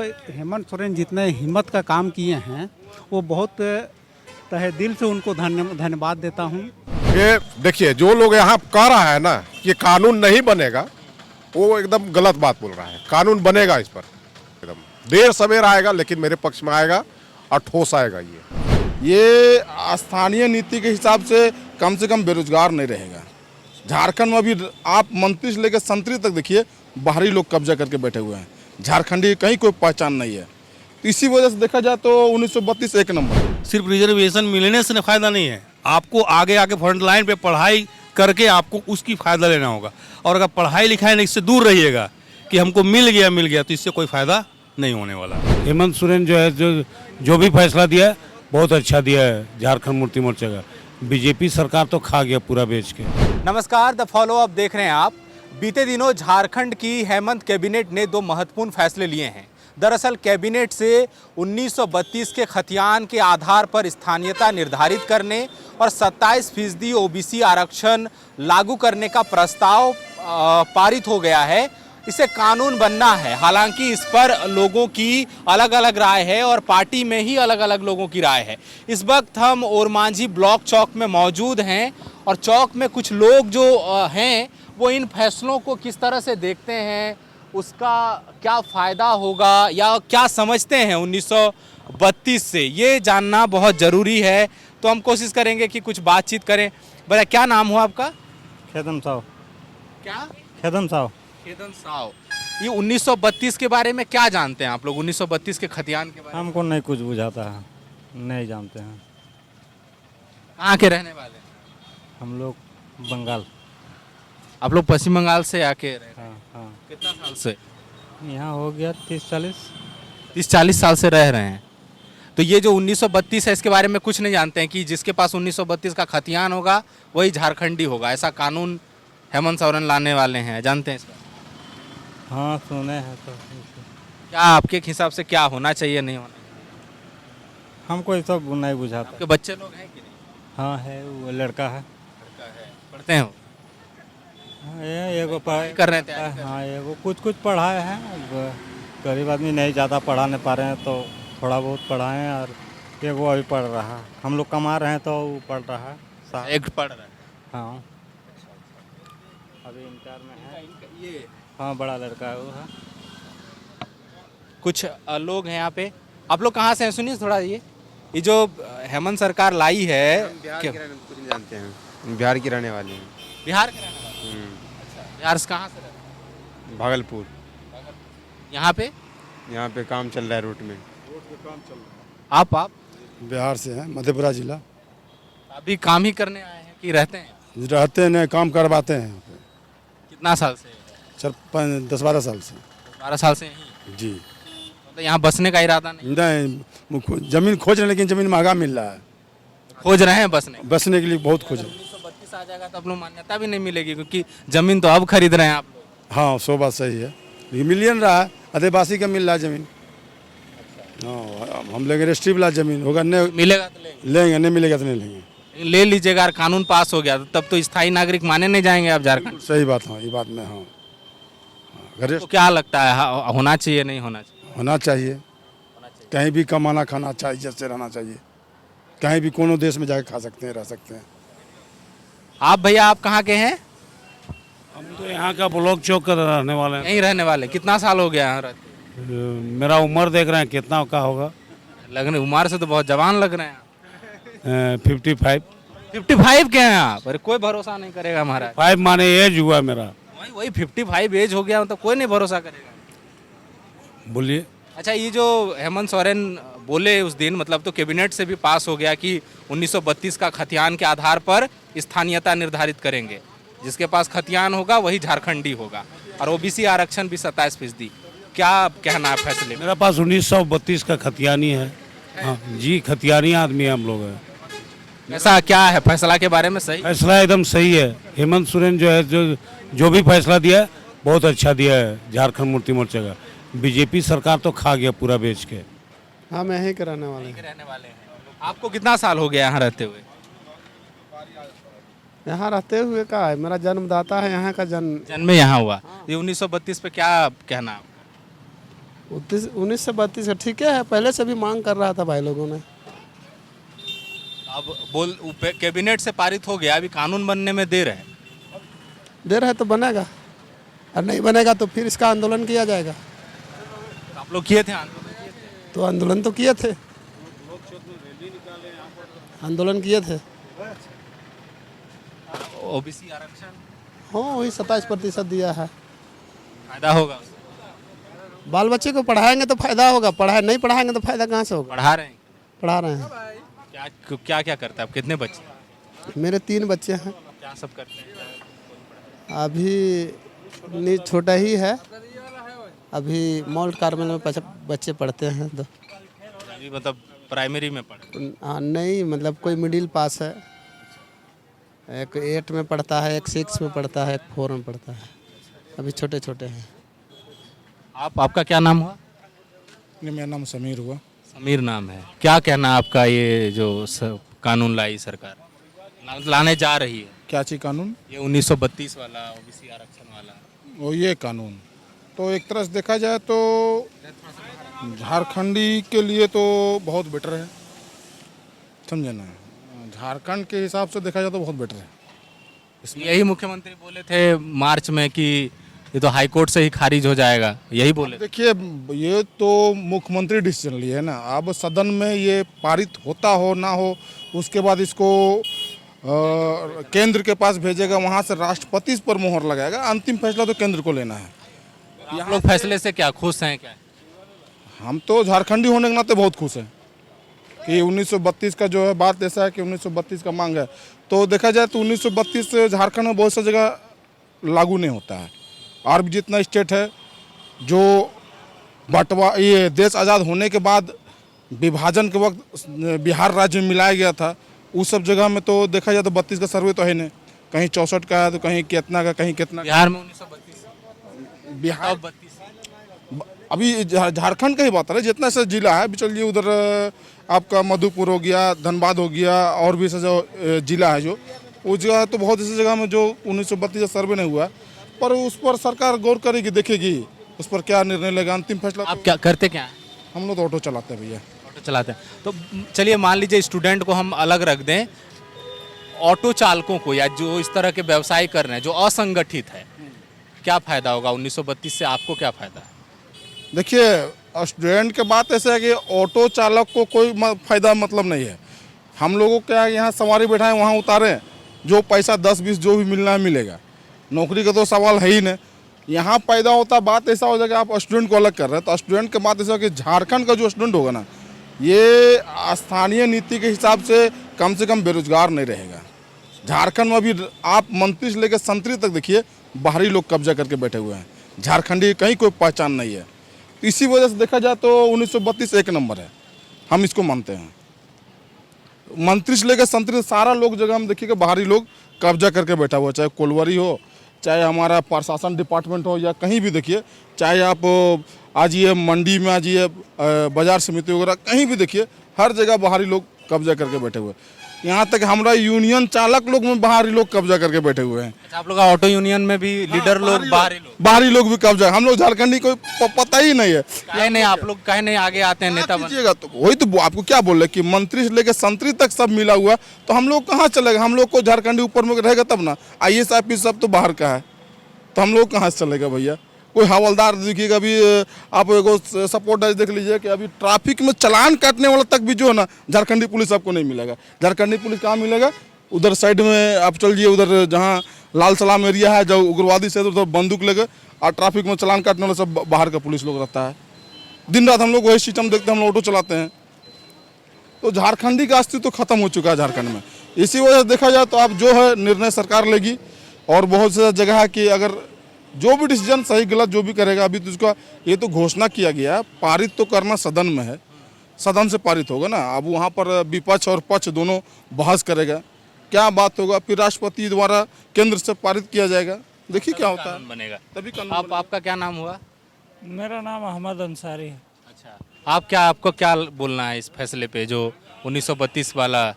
हेमंत सोरेन जितने हिम्मत का काम किए हैं वो बहुत तहे दिल से उनको धन्यवाद देता हूँ। ये देखिए, जो लोग यहाँ कह रहा है ना कि कानून नहीं बनेगा, वो एकदम गलत बात बोल रहा है। कानून बनेगा इस पर, एकदम देर सवेर आएगा, लेकिन मेरे पक्ष में आएगा और ठोस आएगा। ये स्थानीय नीति के हिसाब से कम बेरोजगार नहीं रहेगा। झारखंड में अभी आप मंत्री से लेकर संतरी तक देखिए, बाहरी लोग कब्जा करके बैठे हुए हैं। झारखंडी कहीं कोई पहचान नहीं है। इसी वजह से देखा जाए तो 1932 एक नंबर। सिर्फ रिजर्वेशन मिलने से फायदा नहीं है, आपको आगे आके फ्रंट लाइन पे पढ़ाई करके आपको उसकी फायदा लेना होगा। और अगर पढ़ाई लिखाई इससे दूर रहिएगा कि हमको मिल गया तो इससे कोई फायदा नहीं होने वाला। हेमंत सोरेन जो है जो भी फैसला दिया है बहुत अच्छा दिया है झारखंड मुक्ति मोर्चा का। बीजेपी सरकार तो खा गया पूरा बेच के। नमस्कार, द फॉलो अप देख रहे हैं आप। बीते दिनों झारखंड की हेमंत कैबिनेट ने दो महत्वपूर्ण फैसले लिए हैं। दरअसल कैबिनेट से 1932 के खतियान के आधार पर स्थानीयता निर्धारित करने और 27% ओबीसी आरक्षण लागू करने का प्रस्ताव पारित हो गया है। इसे कानून बनना है। हालांकि इस पर लोगों की अलग अलग राय है और पार्टी में ही अलग अलग लोगों की राय है। इस वक्त हम ओरमांझी ब्लॉक चौक में मौजूद हैं और चौक में कुछ लोग जो हैं वो इन फैसलों को किस तरह से देखते हैं, उसका क्या फ़ायदा होगा या क्या समझते हैं 1932 से, ये जानना बहुत ज़रूरी है। तो हम कोशिश करेंगे कि कुछ बातचीत करें। भैया, क्या नाम हुआ आपका? खेदम साव। क्या? खेदम साव। खेदन साव। ये 1932 के बारे में क्या जानते हैं आप लोग? 1932 के खतियान के बारे में हमको नहीं कुछ बुझाता है, नहीं जानते हैं। कहाँ के रहने वाले हैं? हम लोग बंगाल। आप लोग पश्चिम बंगाल से आके रह रहे हैं? हाँ हाँ, कितना साल से? यहाँ हो गया 30-40। 30-40 साल से रह रहे हैं। तो ये जो 1932 है इसके बारे में कुछ नहीं जानते हैं कि जिसके पास 1932 का खतियान होगा वही झारखंडी होगा, ऐसा कानून हेमंत सोरेन लाने वाले हैं, जानते हैं इसका? हाँ, सुने हैं। तो क्या आपके हिसाब से क्या होना चाहिए, नहीं होना चाहिए? हमको ये सब नहीं बुझाता। आपके बच्चे लोग हैं कि नहीं? हाँ है, वो लड़का है। लड़का है। पढ़ते हैं वो? हाँ, ये एगो पढ़ाई कर रहे थे? हाँ, एगो कुछ पढ़ाए हैं। अब गरीब आदमी नहीं ज़्यादा पढ़ा नहीं पा रहे हैं तो थोड़ा बहुत पढ़ाए हैं। और एगो अभी पढ़ रहा है। हम लोग कमा रहे हैं तो वो पढ़ रहा है। एक पढ़ रहा है। हाँ, अभी इंटर में है। ये हाँ, बड़ा लड़का है वो है। कुछ लोग हैं यहाँ पे। आप लोग कहाँ से हैं? सुनिए थोड़ा। ये जो हेमंत सरकार लाई है, बिहार के रहने कुछ नहीं जानते हैं। बिहार की रहने वाले हैं। बिहार के रहने वाले? अच्छा, बिहार से कहाँ से रहते हैं? भागलपुर। यहाँ पे काम चल रहा है रोड में। आप बिहार से हैं, मधेपुरा जिला। अभी काम ही करने आए हैं कि रहते हैं? रहते हैं, काम करवाते हैं। कितना साल से? 10-12 साल से। 12 साल से यहीं? जी। तो यहाँ बसने का इरादा नहीं? नहीं, जमीन खोज रहे हैं लेकिन जमीन महंगा मिल रहा है। खोज रहे हैं बसने के लिए बहुत खोज। 1932 आ जाएगा तो आप लोग मान्यता भी नहीं मिलेगी, क्योंकि जमीन तो अब खरीद रहे हैं आप लोग। हाँ, 100 बात सही है, लेकिन मिल नहीं रहा है। आदिवासी का मिल रहा है जमीन। हाँ, हम लेंगे रजिस्ट्री वाला जमीन होगा, नहीं मिलेगा तो लेंगे, नहीं मिलेगा तो नहीं लेंगे। ले लीजिएगा। अगर कानून पास हो गया तो तब तो स्थायी नागरिक माने नहीं जाएंगे आप झारखंड। सही बात। हाँ, ये बात में। हाँ, तो क्या लगता है, होना चाहिए नहीं होना चाहिए? होना चाहिए। कहीं भी कमाना खाना चाहिए, जैसे रहना चाहिए। कहीं भी कोनो देश में जाके खा सकते हैं, रह सकते हैं। आप भैया, आप कहाँ के हैं? हम तो यहाँ का ब्लॉक चौक का रहने वाले हैं। यहीं रहने वाले? कितना साल हो गया यहाँ रहते? मेरा उम्र देख रहे हैं कितना का होगा। लगने उम्र से तो बहुत जवान लग रहे हैं। 55। 55 के हैं आप? अरे कोई भरोसा नहीं करेगा हमारा। 5 माने एज हुआ मेरा। वही 55 एज हो गया, मतलब कोई नहीं भरोसा करेगा। बोलिए। अच्छा, ये जो हेमंत सोरेन बोले उस दिन, मतलब तो कैबिनेट से भी पास हो गया कि 1932 का खतियान के आधार पर स्थानीयता निर्धारित करेंगे, जिसके पास खतियान होगा वही झारखंडी होगा, और ओबीसी आरक्षण भी 27%। क्या कहना है फैसले? मेरा पास 1932 का खतियानी है। हाँ जी, खतियानी आदमी है हम लोग है। ऐसा क्या है फैसला के बारे में? सही फैसला एकदम सही है। हेमंत सोरेन जो है जो भी फैसला दिया है बहुत अच्छा दिया है झारखंड मुक्ति मोर्चा का। बीजेपी सरकार तो खा गया पूरा बेच के। हाँ, मैं यहीं के रहने वाले हैं। रहने वाले हैं। आपको कितना साल हो गया यहाँ रहते हुए? यहाँ रहते हुए का है, मेरा जन्मदाता है यहाँ का। जन्म जन्म यहाँ हुआ। ये 1932 पे क्या कहना है? 1932 का ठीक है, पहले से भी मांग कर रहा था भाई लोगों ने। अब कैबिनेट से पारित हो गया, अभी कानून बनने में देर है। देर है तो बनेगा, और नहीं बनेगा तो फिर इसका आंदोलन किया जाएगा। आप लोग किए थे आंदोलन? तो आंदोलन तो किए थे, आंदोलन किए थे। ओबीसी आरक्षण हाँ, वही 27% दिया है। फायदा होगा उससे? बाल बच्चे को पढ़ाएंगे तो फायदा होगा, पढ़ाए नहीं पढ़ाएंगे तो फायदा कहाँ से होगा। पढ़ा रहे हैं? पढ़ा रहे हैं। क्या क्या करता है? आप कितने बच्चे? मेरे 3 बच्चे हैं। क्या सब करते हैं? अभी छोटा ही है, अभी मॉल्ट कार्मेल में बच्चे पढ़ते हैं। तो अभी मतलब प्राइमरी में पढ़े? नहीं, मतलब कोई मिडिल पास है, एक 8 में पढ़ता है, एक 6 में पढ़ता है, एक 4 में पढ़ता है। अभी छोटे छोटे हैं। आपका क्या नाम हुआ? मेरा नाम समीर हुआ। समीर नाम है। क्या कहना आपका, ये जो कानून लाई सरकार, लाने जा रही है? क्या चीज़ कानून? ये 1932 वाला ओबीसी आरक्षण वाला। वो ये कानून तो एक तरह से देखा जाए तो झारखंडी के लिए तो बहुत बेटर है, समझे ना। झारखंड के हिसाब से देखा जाए तो बहुत बेटर है। यही मुख्यमंत्री बोले थे मार्च में कि ये तो हाई कोर्ट से ही खारिज हो जाएगा, यही बोले। देखिए, ये तो मुख्यमंत्री डिसीजन लिए है ना। अब सदन में ये पारित होता हो ना हो, उसके बाद इसको केंद्र के पास भेजेगा, वहाँ से राष्ट्रपति इस पर मोहर लगाएगा। अंतिम फैसला तो केंद्र को लेना है। आप लोग फैसले से क्या खुश हैं? क्या हम तो झारखंडी होने के नाते बहुत खुश हैं कि 1932 का जो है, बात ऐसा है कि 1932 का मांग है। तो देखा जाए तो 1932 झारखंड में बहुत सा जगह लागू नहीं होता है। और भी जितना स्टेट है जो बंटवा, ये देश आज़ाद होने के बाद विभाजन के वक्त बिहार राज्य में मिलाया गया था, उस सब जगह में तो देखा जाए तो 32 का सर्वे तो है नहीं। कहीं 64 का है तो कहीं कितना का, कहीं कितना। बिहार में 1932, बिहार 32 अभी झारखंड का ही बात है। जितना सा जिला है, चलिए उधर आपका मधुपुर हो गया, धनबाद हो गया, और भी ऐसा जो जिला है जो उस जगह, तो बहुत ऐसी जगह में जो 1932 का सर्वे नहीं हुआ, पर उस पर सरकार गौर करेगी, देखेगी उस पर क्या निर्णय लेगा। अंतिम फैसला आप क्या करते क्या हैं? हम लोग तो ऑटो चलाते हैं भैया। ऑटो चलाते हैं। तो चलिए मान लीजिए स्टूडेंट को हम अलग रख दें, ऑटो चालकों को या जो इस तरह के व्यवसाय कर रहे हैं, जो असंगठित है, क्या फायदा होगा 1932 से? आपको क्या फायदा है? देखिए, स्टूडेंट के बात ऐसे है कि ऑटो चालक को कोई फायदा मतलब नहीं है। हम लोगों को क्या है, यहाँ सवारी बैठाएं, वहाँ उतारें, जो पैसा 10-20 जो भी मिलना है मिलेगा। नौकरी का तो सवाल है ही नहीं। यहाँ पैदा होता, बात ऐसा हो जाएगा, आप स्टूडेंट को अलग कर रहे हैं। तो स्टूडेंट के बात ऐसा है कि झारखंड का जो स्टूडेंट होगा ना, ये स्थानीय नीति के हिसाब से कम बेरोजगार नहीं रहेगा। झारखंड में अभी आप मंत्री से लेकर संतरी तक देखिए, बाहरी लोग कब्जा करके बैठे हुए हैं। झारखंडी कहीं कोई पहचान नहीं है। तो इसी वजह से देखा जाए तो 1932 एक नंबर है, हम इसको मानते हैं। मंत्री से लेकर संतरी सारा लोग जगह हम देखिएगा बाहरी लोग कब्जा करके बैठा हुआ है, चाहे कोलवरी हो, चाहे हमारा प्रशासन डिपार्टमेंट हो, या कहीं भी देखिए, चाहे आप आज ये मंडी में, आज ये बाजार समिति वगैरह कहीं भी देखिए, हर जगह बाहरी लोग कब्जा करके बैठे हुए हैं। यहाँ तक हमारा यूनियन चालक लोग में बाहरी लोग कब्जा करके बैठे हुए हैं। अच्छा, आप लोग का ऑटो यूनियन में भी लीडर लोग, बाहरी लोग भी कब्जा। हम लोग झारखंडी को पता ही नहीं है। काहे नहीं आप लोग, काहे नहीं आगे आते हैं नेता कीजिएगा तो वही तो आपको क्या बोल रहे कि मंत्री से लेकर संतरी तक सब मिला हुआ, तो हम लोग कहाँ चलेगा? हम लोग को झारखंडी ऊपर में रहेगा तब ना। IAS IPS सब तो बाहर का है, तो हम लोग कहाँ से चलेगा भैया? कोई हवलदार देखिएगा, अभी आप एगो सपोर्ट देख लीजिए कि अभी ट्रैफिक में चालान काटने वाला तक भी जो है ना, झारखंडी पुलिस आपको नहीं मिलेगा। झारखंडी पुलिस कहाँ मिलेगा? उधर साइड में आप चलिए, उधर जहाँ लाल सलाम एरिया है, जो उग्रवादी से, उधर बंदूक लेकर और ट्रैफिक में चालान काटने वाला सब बाहर का पुलिस लोग रहता है। दिन रात हम लोग वही सिस्टम देखते हैं, हम लोग ऑटो चलाते हैं। तो झारखंडी का अस्तित्व तो खत्म हो चुका है झारखंड में। इसी वजह से देखा जाए तो अब जो है निर्णय सरकार लेगी, और बहुत सी जगह है कि अगर जो भी डिसीजन सही गलत जो भी करेगा, अभी तो उसका ये तो घोषणा किया गया है, पारित तो करना सदन में है, सदन से पारित होगा ना। अब वहाँ पर विपक्ष और पक्ष दोनों बहस करेगा, क्या बात होगा, फिर राष्ट्रपति द्वारा केंद्र से पारित किया जाएगा। देखिए क्या होता है, बनेगा तभी कानून। आपका क्या नाम हुआ? मेरा नाम अहमद अंसारी है। अच्छा, आपको क्या बोलना है इस फैसले पे जो 1932 वाला?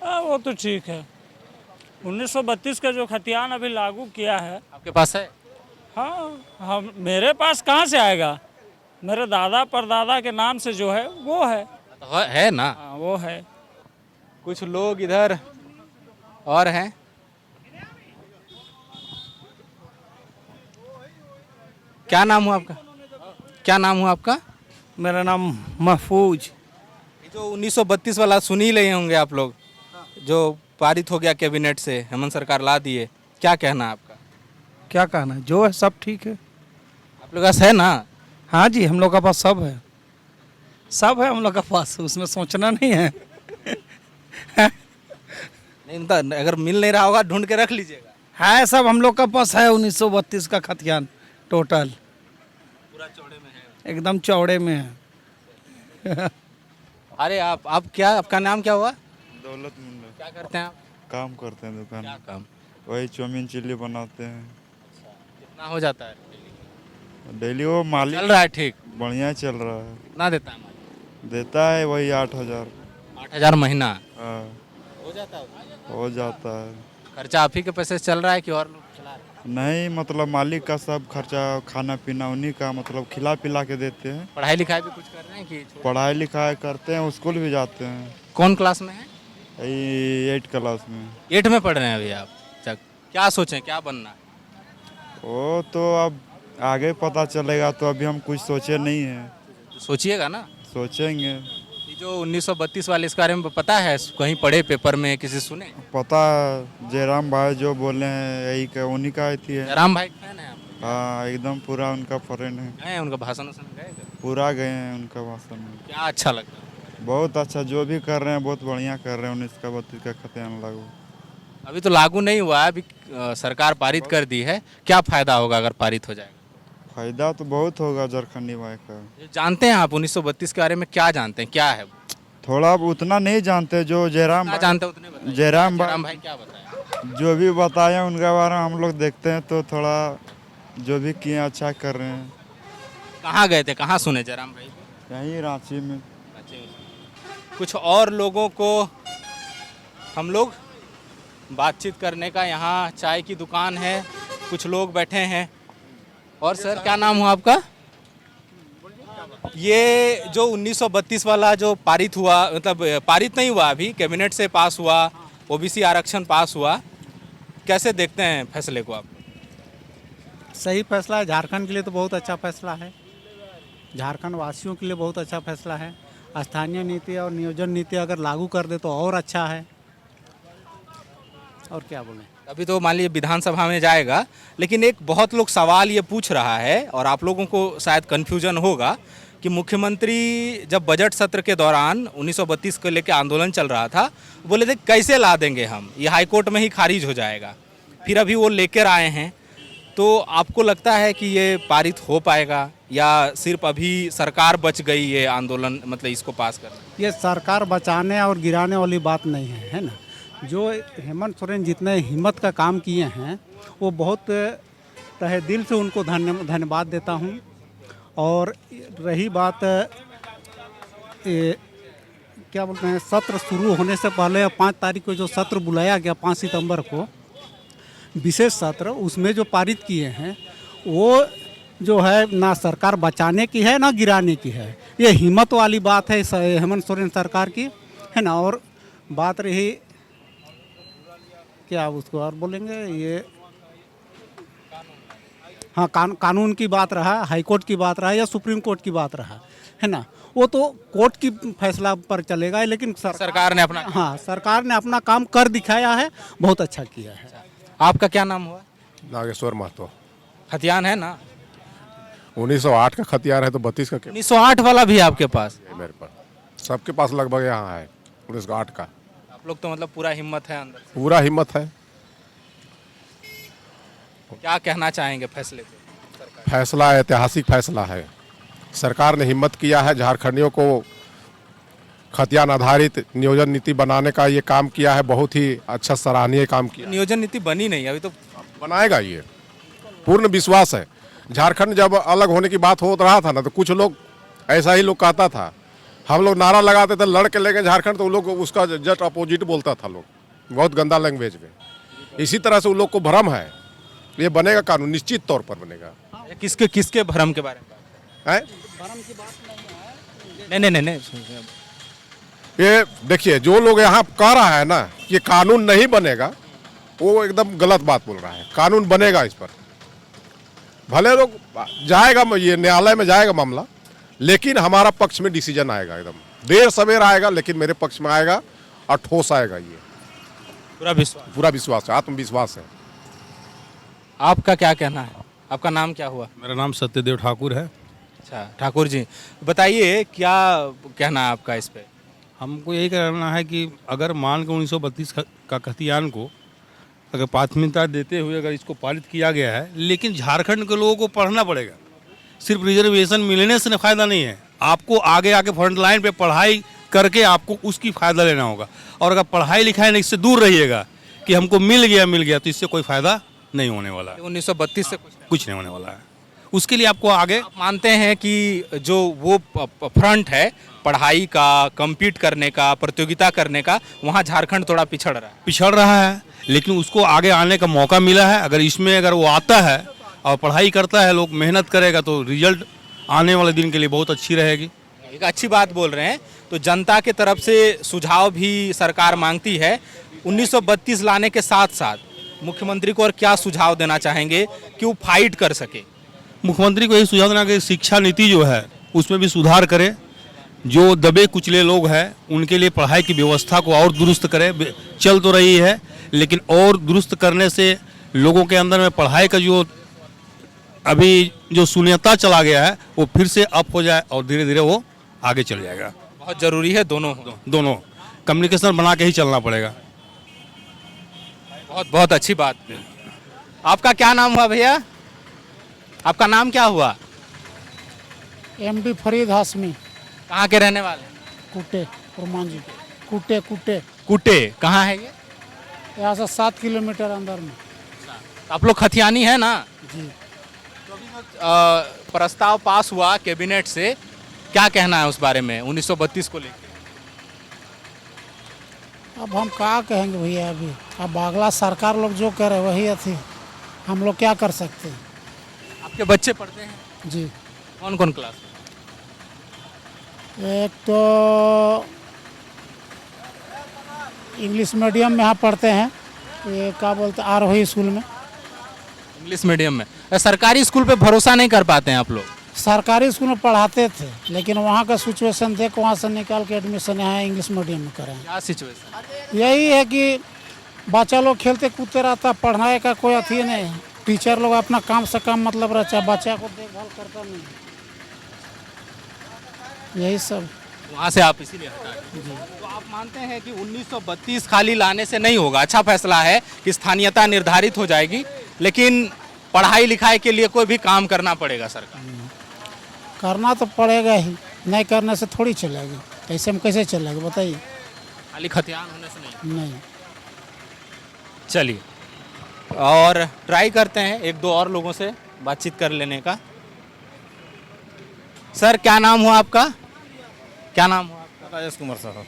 वो तो ठीक है। 1932 का जो खतियान अभी लागू किया है, आपके पास है? हाँ, हम मेरे पास कहाँ से आएगा? मेरे दादा परदादा के नाम से जो है वो है। है ना। हाँ, वो है। कुछ लोग इधर और हैं। क्या नाम हुआ आपका? क्या नाम हुआ आपका? मेरा नाम महफूज। ये जो 1932 वाला सुन ही रहे होंगे आप लोग, जो पारित हो गया कैबिनेट से, हेमंत सरकार ला दिए, क्या कहना है आपका? क्या कहना है, जो है सब ठीक है। आप लोग का है ना? हाँ जी, हम लोग के पास सब है, सब है हम लोग के पास, उसमें सोचना नहीं है। नहीं तो अगर मिल नहीं रहा होगा ढूंढ के रख लीजिएगा। है सब हम लोग के पास है। 1932 का खतियान टोटल पूरा चौड़े में है। एकदम चौड़े में है। अरे आप क्या, आपका नाम क्या हुआ? दौलत मुंडा। क्या करते हैं आप? काम करते हैं दुकान क्या में। काम? वही चाउमीन चिल्ली बनाते हैं। कितना हो जाता है? डेली वो मालिक चल रहा है ठीक? बढ़िया चल रहा है। कितना देता है मालिक? देता है वही 8,000। 8,000 महीना हाँ, हो जाता है? हो जाता है। खर्चा आप ही के पैसे से चल रहा है कि और लोग चला रहे हैं? नहीं, मतलब मालिक का सब खर्चा, खाना पीना उन्हीं का, मतलब खिला पिला के देते हैं। पढ़ाई लिखाई भी कुछ कर रहे हैं कि पढ़ाई लिखाई करते हैं, स्कूल भी जाते हैं। कौन क्लास में है? 8 क्लास में। 8 में पढ़ रहे हैं अभी आप? अच्छा, क्या सोचें, क्या बनना है? वो तो अब आगे पता चलेगा, तो अभी हम कुछ सोचे नहीं हैं। सोचिएगा ना। सोचेंगे। ये जो 1932 वाले, इसके बारे में पता है? कहीं पढ़े, पेपर में किसी सुने? पता है, जयराम भाई जो बोले हैं यही का, उन्हीं का थी है। जयराम भाई फैन है आप? हाँ, एकदम पूरा उनका फ्रेंड है। गए उनका भाषण सुन गए? पूरा गए हैं उनका भाषण में। क्या अच्छा लगता है? बहुत अच्छा, जो भी कर रहे हैं बहुत बढ़िया कर रहे हैं। 1932 का खतियान लागू अभी तो लागू नहीं हुआ है, अभी सरकार पारित कर दी है। क्या फायदा होगा अगर पारित हो जाएगा? फायदा तो बहुत होगा झारखंडी भाई का। ये जानते हैं आप 1932 के बारे में? क्या जानते हैं, क्या है? थोड़ा उतना नहीं जानते, जो जयराम क्या जानते हैं उतने बताइए। जयराम भाई क्या बताया? जो भी बताए उनके बारे में हम लोग देखते हैं, तो थोड़ा जो भी किए अच्छा कर रहे हैं। कहाँ गए थे, कहाँ सुने जयराम भाई? यहीं रांची में। कुछ और लोगों को हम लोग बातचीत करने का, यहाँ चाय की दुकान है, कुछ लोग बैठे हैं। और सर, क्या नाम हुआ आपका? ये जो 1932 वाला जो पारित हुआ, मतलब पारित नहीं हुआ अभी, कैबिनेट से पास हुआ, ओबीसी आरक्षण पास हुआ, कैसे देखते हैं फैसले को आप? सही फैसला है। झारखंड के लिए तो बहुत अच्छा फैसला है। झारखंड वासियों के लिए बहुत अच्छा फैसला है। स्थानीय नीति और नियोजन नीति अगर लागू कर दे तो और अच्छा है। और क्या बोलें। अभी तो मान लीजिए विधानसभा में जाएगा, लेकिन एक बहुत लोग सवाल ये पूछ रहा है, और आप लोगों को शायद कन्फ्यूजन होगा, कि मुख्यमंत्री जब बजट सत्र के दौरान 1932 को लेकर आंदोलन चल रहा था, बोले थे कैसे ला देंगे हम, ये हाईकोर्ट में ही खारिज हो जाएगा। फिर अभी वो लेकर आए हैं, तो आपको लगता है कि ये पारित हो पाएगा, या सिर्फ अभी सरकार बच गई ये आंदोलन, मतलब इसको पास करना? ये सरकार बचाने और गिराने वाली बात नहीं है, है ना। जो हेमंत सोरेन जितने हिम्मत का काम किए हैं, वो बहुत तहे दिल से उनको धन्यवाद देता हूँ। और रही बात क्या बोलते हैं, सत्र शुरू होने से पहले 5 तारीख को जो सत्र बुलाया गया, 5 सितंबर को विशेष सत्र, उसमें जो पारित किए हैं वो जो है ना सरकार बचाने की है ना गिराने की है। ये हिम्मत वाली बात है हेमंत सोरेन सरकार की, है ना। और बात रही क्या उसको और बोलेंगे, ये हाँ कानून की बात रहा, हाई कोर्ट की बात रहा या सुप्रीम कोर्ट की बात रहा, है ना, वो तो कोर्ट की फैसला पर चलेगा। लेकिन सरकार ने अपना, हाँ सरकार ने अपना काम कर दिखाया है, बहुत अच्छा किया है। आपका क्या नाम हुआ? नागेश्वर महतो। खतियान है ना? 1908 का खतियान है, तो 32 का क्या? 1908 वाला भी आपके पास? मेरे पास, सबके पास लगभग यहाँ है 1908 का। आप लोग तो मतलब पूरा हिम्मत है अंदर से। पूरा हिम्मत है। क्या कहना चाहेंगे फैसले पे? फैसला ऐतिहासिक फैसला है। सरकार ने हिम्मत किया है, झारखंडियों को खतियान आधारित नियोजन नीति बनाने का ये काम किया है। बहुत ही अच्छा सराहनीय काम किया। नियोजन नीति बनी नहीं अभी, तो बनाएगा, ये पूर्ण विश्वास है। झारखंड जब अलग होने की बात हो रहा था ना, तो कुछ लोग ऐसा ही लोग कहता था, हम लोग नारा लगाते थे लड़ के लेके झारखंड, तो लोग उसका जस्ट अपोजिट बोलता था, लोग बहुत गंदा लैंग्वेज में। इसी तरह से उन लोग को भ्रम है। ये बनेगा कानून, निश्चित तौर पर बनेगा। किसके भ्रम के बारे में है? नहीं। ये देखिए, जो लोग यहाँ कह रहा है ना कि कानून नहीं बनेगा, वो एकदम गलत बात बोल रहा है। कानून बनेगा इस पर, भले लोग जाएगा, ये न्यायालय में जाएगा मामला, लेकिन हमारा पक्ष में डिसीजन आएगा। एकदम देर सवेर आएगा, लेकिन मेरे पक्ष में आएगा और ठोस आएगा। ये पूरा विश्वास है, आत्मविश्वास है। आपका क्या कहना है? आपका नाम क्या हुआ? मेरा नाम सत्यदेव ठाकुर है। अच्छा ठाकुर जी, बताइए क्या कहना है आपका इस पे? हमको यही कहना है कि अगर मान के 1932 का खतियान को अगर प्राथमिकता देते हुए अगर इसको पारित किया गया है, लेकिन झारखंड के लोगों को पढ़ना पड़ेगा। सिर्फ रिजर्वेशन मिलने से फ़ायदा नहीं है, आपको आगे आके फ्रंट लाइन पे पढ़ाई करके आपको उसकी फ़ायदा लेना होगा। और अगर पढ़ाई लिखाई इससे दूर रहिएगा कि हमको मिल गया तो इससे कोई फ़ायदा नहीं होने वाला है। 1932 से कुछ नहीं होने वाला है। उसके लिए आपको आगे आप मानते हैं कि जो वो फ्रंट है पढ़ाई का, कम्पीट करने का, प्रतियोगिता करने का, वहाँ झारखंड थोड़ा पिछड़ रहा है, लेकिन उसको आगे आने का मौका मिला है। अगर इसमें अगर वो आता है और पढ़ाई करता है, लोग मेहनत करेगा, तो रिजल्ट आने वाले दिन के लिए बहुत अच्छी रहेगी। एक अच्छी बात बोल रहे हैं। तो जनता के तरफ से सुझाव भी सरकार मांगती है। 1932 लाने के साथ साथ मुख्यमंत्री को और क्या सुझाव देना चाहेंगे कि वो फाइट कर सके? मुख्यमंत्री को यही सुझाव देना कि शिक्षा नीति जो है उसमें भी सुधार करे। जो दबे कुचले लोग हैं उनके लिए पढ़ाई की व्यवस्था को और दुरुस्त करे। चल तो रही है, लेकिन और दुरुस्त करने से लोगों के अंदर में पढ़ाई का जो अभी जो शून्यता चला गया है वो फिर से अप हो जाए और धीरे धीरे वो आगे चल जाएगा। बहुत ज़रूरी है दोनों कम्युनिकेशन बना के ही चलना पड़ेगा। बहुत अच्छी बात। आपका क्या नाम हुआ भैया? आपका नाम क्या हुआ? MD फरीद हाशमी। कहाँ के रहने वाले? कुटे कुरमांजी। कुटे कुटे कहाँ है ये? यहाँ से 7 किलोमीटर अंदर में। आप लोग खतियानी है ना? जी। तो अभी प्रस्ताव पास हुआ कैबिनेट से, क्या कहना है उस बारे में 1932 को लेकर? अब हम क्या कहेंगे भैया, अभी अब अगला सरकार लोग जो करे वही अथी, हम लोग क्या कर सकते हैं। आपके बच्चे पढ़ते हैं? जी। कौन कौन क्लास में? एक तो इंग्लिश मीडियम में यहाँ पढ़ते हैं, ये क्या बोलते हैं आरोही स्कूल में। इंग्लिश मीडियम में। सरकारी स्कूल पे भरोसा नहीं कर पाते हैं आप लोग? सरकारी स्कूल में पढ़ाते थे, लेकिन वहाँ का सिचुएशन देख वहाँ से निकाल के एडमिशन यहाँ इंग्लिश मीडियम में करें। क्या सिचुएशन? यही है कि बच्चा लोग खेलते कूदते रहता, पढ़ाई का कोई अथी नहीं है। टीचर लोग अपना काम से काम मतलब रहता है, बच्चा को देखभाल करता नहीं। यही सब वहाँ से आप इसीलिए हटा जी। तो आप मानते हैं कि 1932 खाली लाने से नहीं होगा? अच्छा फैसला है कि स्थानीयता निर्धारित हो जाएगी, लेकिन पढ़ाई लिखाई के लिए कोई भी काम करना पड़ेगा सरकार। करना तो पड़ेगा ही, नहीं करने से थोड़ी चलेगी। ऐसे में कैसे चलेगा बताइए? खाली खतियान होने से नहीं। चलिए और ट्राई करते हैं एक दो और लोगों से बातचीत कर लेने का। सर क्या नाम हुआ आपका? क्या नाम हुआ आपका? राजेश कुमार साहब।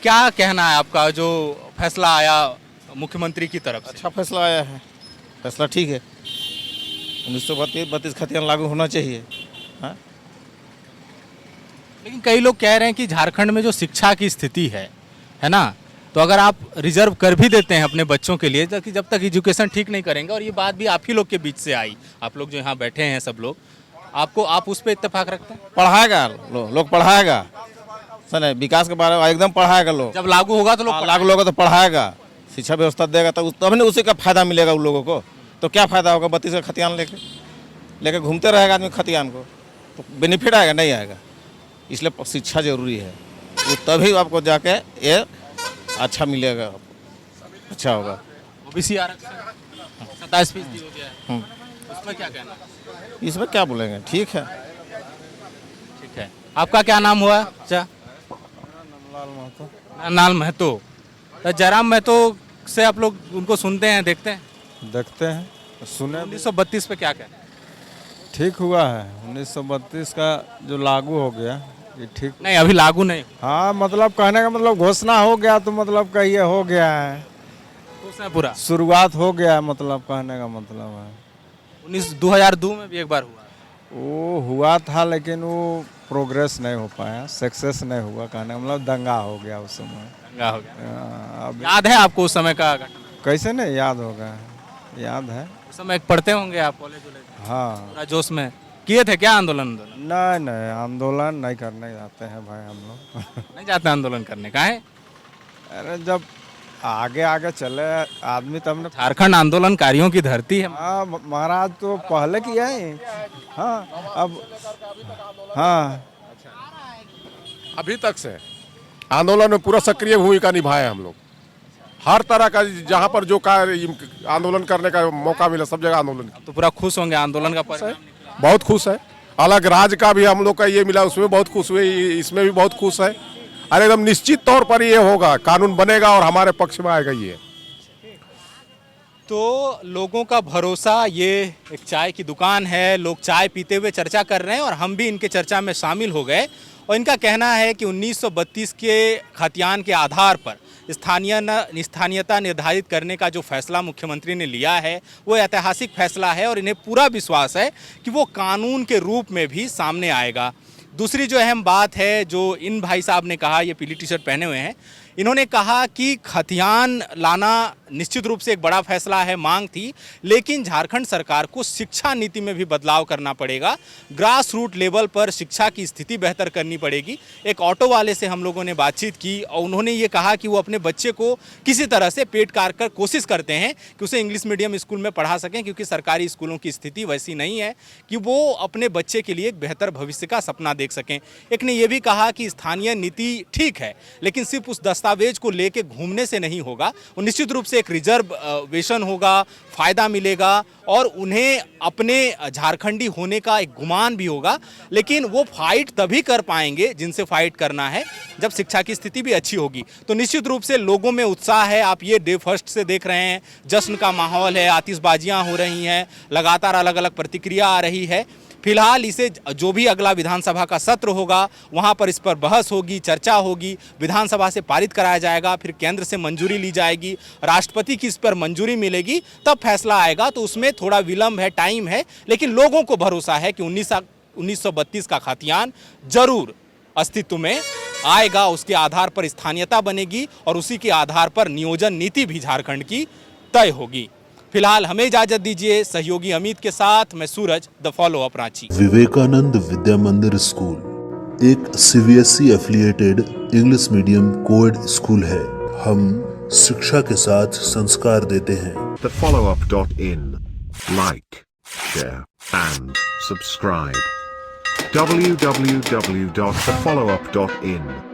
क्या कहना है आपका जो फैसला आया मुख्यमंत्री की तरफ से? अच्छा फैसला आया है, फैसला ठीक है। 1932 खतियान लागू होना चाहिए। हाँ? लेकिन कई लोग कह रहे हैं कि झारखंड में जो शिक्षा की स्थिति है ना, तो अगर आप रिजर्व कर भी देते हैं अपने बच्चों के लिए, जब तक एजुकेशन ठीक नहीं करेंगे, और ये बात भी आप ही लोग के बीच से आई, आप लोग जो यहाँ बैठे हैं सब लोग, आप उस पर इत्तेफाक रखते हैं? पढ़ाएगा लोग पढ़ाएगा सर, विकास के बारे में एकदम पढ़ाएगा लोग। जब लागू होगा तो लोग लागू होगा तो पढ़ाएगा, शिक्षा व्यवस्था देगा तो तभी उसी का फायदा मिलेगा उन लोगों को। तो क्या फायदा होगा 32 का खतियान लेके घूमते रहेगा आदमी खतियान को, तो बेनिफिट आएगा नहीं आएगा। इसलिए शिक्षा जरूरी है, वो तभी आपको जाके ये अच्छा मिलेगा, अच्छा होगा। ओबीसी आरक्षण 27% हो गया है, उसमें क्या कहना है? इसमें क्या बोलेंगे, ठीक है। ठीक है। आपका क्या नाम हुआ? अच्छा, नाल महतो। तो जयराम महतो से आप लोग उनको सुनते हैं, देखते हैं, सुने। 1932 पे क्या कहते हैं? ठीक हुआ है 1932 का जो लागू हो गया, ये ठीक नहीं, अभी लागू नहीं। हाँ, मतलब कहने का मतलब घोषणा हो गया तो मतलब कहिए हो गया है, घोषणा पूरा शुरुआत हो गया है, मतलब कहने का मतलब है। 2002 में भी एक बार हुआ। वो हुआ था लेकिन वो प्रोग्रेस नहीं हो पाया, सक्सेस नहीं हुआ, कहने मतलब दंगा हो गया उस समय। दंगा हो गया। अब याद है आपको उस समय का घटना? कैसे नहीं याद होगा, याद है। उस समय पढ़ते होंगे आप कॉलेज वॉलेज? हाँ, पूरा जोश में किए थे क्या आंदोलन? नहीं आंदोलन नहीं करने जाते हैं भाई हम लोग। नहीं जाते आंदोलन करने का है? अरे जब आगे आगे चले आदमी तब न। झारखंड आंदोलनकारियों की धरती है। हाँ महाराज तो पहले किया है। हाँ अब हाँ अभी तक से आंदोलन में पूरा सक्रिय भूमिका निभाए हम लोग। हर तरह का जहाँ पर जो आंदोलन करने का मौका मिला सब जगह आंदोलन। तो पूरा खुश होंगे आंदोलन का परिणाम? बहुत खुश है। अलग राज्य का भी हम लोग का ये मिला, उसमें बहुत खुश हुए, इसमें भी बहुत खुश है। अरे एकदम निश्चित तौर पर ये होगा, कानून बनेगा और हमारे पक्ष में आएगा ये। तो लोगों का भरोसा, ये एक चाय की दुकान है, लोग चाय पीते हुए चर्चा कर रहे हैं और हम भी इनके चर्चा में शामिल हो गए। और इनका कहना है कि 1932 के खतियान के आधार पर स्थानीयता निर्धारित करने का जो फैसला मुख्यमंत्री ने लिया है वो ऐतिहासिक फैसला है और इन्हें पूरा विश्वास है कि वो कानून के रूप में भी सामने आएगा। दूसरी जो अहम बात है जो इन भाई साहब ने कहा, ये पीली टी शर्ट पहने हुए हैं, इन्होंने कहा कि खतियान लाना निश्चित रूप से एक बड़ा फैसला है, मांग थी, लेकिन झारखंड सरकार को शिक्षा नीति में भी बदलाव करना पड़ेगा। ग्रास रूट लेवल पर शिक्षा की स्थिति बेहतर करनी पड़ेगी। एक ऑटो वाले से हम लोगों ने बातचीत की और उन्होंने ये कहा कि वो अपने बच्चे को किसी तरह से पेट काट कर कोशिश करते हैं कि उसे इंग्लिश मीडियम स्कूल में पढ़ा सकें, क्योंकि सरकारी स्कूलों की स्थिति वैसी नहीं है कि वो अपने बच्चे के लिए एक बेहतर भविष्य का सपना देख सकें। एक ने यह भी कहा कि स्थानीय नीति ठीक है, लेकिन सिर्फ उस दस्तावेज को लेके घूमने से नहीं होगा। वो निश्चित रूप से एक रिजर्वेशन होगा, फायदा मिलेगा और उन्हें अपने झारखंडी होने का एक गुमान भी होगा, लेकिन वो फाइट तभी कर पाएंगे जिनसे फाइट करना है जब शिक्षा की स्थिति भी अच्छी होगी। तो निश्चित रूप से लोगों में उत्साह है। आप ये डे फर्स्ट से देख रहे हैं, जश्न का माहौल है, आतिशबाजियां हो रही हैं, लगातार अलग अलग प्रतिक्रिया आ रही है। फिलहाल इसे जो भी अगला विधानसभा का सत्र होगा वहां पर इस पर बहस होगी, चर्चा होगी, विधानसभा से पारित कराया जाएगा, फिर केंद्र से मंजूरी ली जाएगी, राष्ट्रपति की इस पर मंजूरी मिलेगी, तब फैसला आएगा। तो उसमें थोड़ा विलंब है, टाइम है, लेकिन लोगों को भरोसा है कि 1932 का खतियान जरूर अस्तित्व में आएगा। उसके आधार पर स्थानीयता बनेगी और उसी के आधार पर नियोजन नीति भी झारखंड की तय होगी। फिलहाल हमें इजाजत दीजिए। सहयोगी अमित के साथ मैं Suraj, the follow up Ranchi. Vivekananda Vidya Mandir school एक CBSE affiliated English medium coed school है। हम शिक्षा के साथ संस्कार देते हैं। thefollowup.in Like, share and subscribe. www.thefollowup.in